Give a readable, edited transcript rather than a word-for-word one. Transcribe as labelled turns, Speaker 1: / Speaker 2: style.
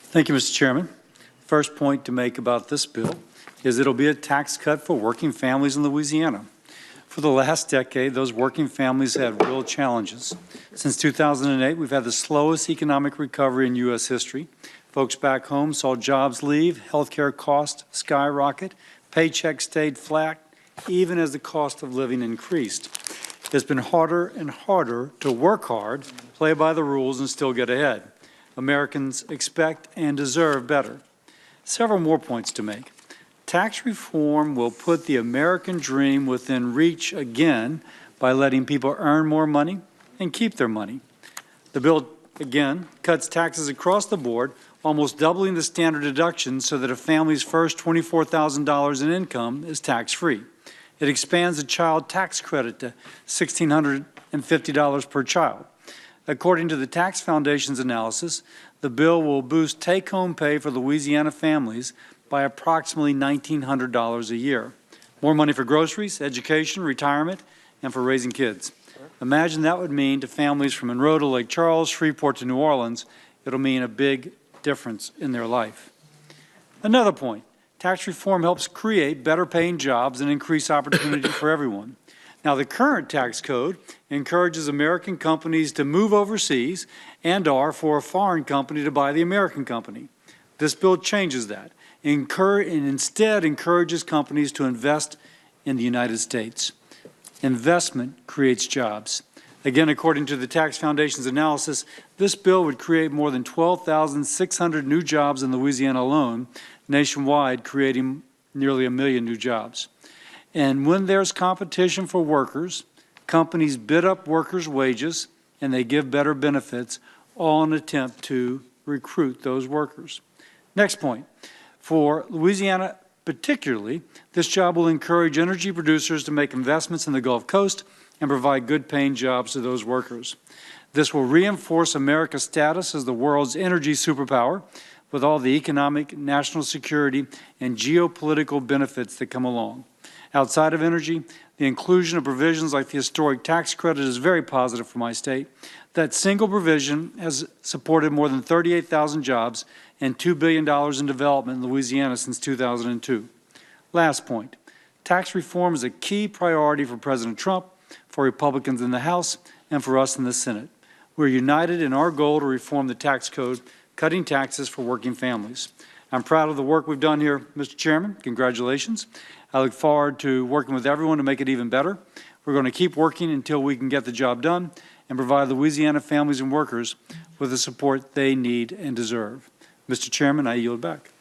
Speaker 1: Thank you, Mr. Chairman. First point to make about this bill is it'll be a tax cut for working families in Louisiana. For the last decade, those working families had real challenges. Since 2008, we've had the slowest economic recovery in U.S. history. Folks back home saw jobs leave, healthcare costs skyrocket, paychecks stayed flat, even as the cost of living increased. It's been harder and harder to work hard, play by the rules, and still get ahead. Americans expect and deserve better. Several more points to make. Tax reform will put the American dream within reach again by letting people earn more money and keep their money. The bill, again, cuts taxes across the board, almost doubling the standard deduction so that a family's first $24,000 in income is tax-free. It expands the child tax credit to $1,650 per child. According to the Tax Foundation's analysis, the bill will boost take-home pay for Louisiana families by approximately $1,900 a year. More money for groceries, education, retirement, and for raising kids. Imagine that would mean to families from Monroe to Lake Charles, Shreveport to New Orleans. It'll mean a big difference in their life. Another point, tax reform helps create better paying jobs and increase opportunity for everyone. Now, the current tax code encourages American companies to move overseas and/or for a foreign company to buy the American company. This bill changes that and instead encourages companies to invest in the United States. Investment creates jobs. Again, according to the Tax Foundation's analysis, this bill would create more than 12,600 new jobs in Louisiana alone, nationwide creating nearly 1 million new jobs. And when there's competition for workers, companies bid up workers' wages and they give better benefits, all in an attempt to recruit those workers. Next point, for Louisiana particularly, this job will encourage energy producers to make investments in the Gulf Coast and provide good-paying jobs to those workers. This will reinforce America's status as the world's energy superpower with all the economic, national security, and geopolitical benefits that come along. Outside of energy, the inclusion of provisions like the historic tax credit is very positive for my state. That single provision has supported more than 38,000 jobs and $2 billion in development in Louisiana since 2002. Last point, tax reform is a key priority for President Trump, for Republicans in the House, and for us in the Senate. We're united in our goal to reform the tax code, cutting taxes for working families. I'm proud of the work we've done here, Mr. Chairman. Congratulations. I look forward to working with everyone to make it even better. We're going to keep working until we can get the job done and provide Louisiana families and workers with the support they need and deserve. Mr. Chairman, I yield back.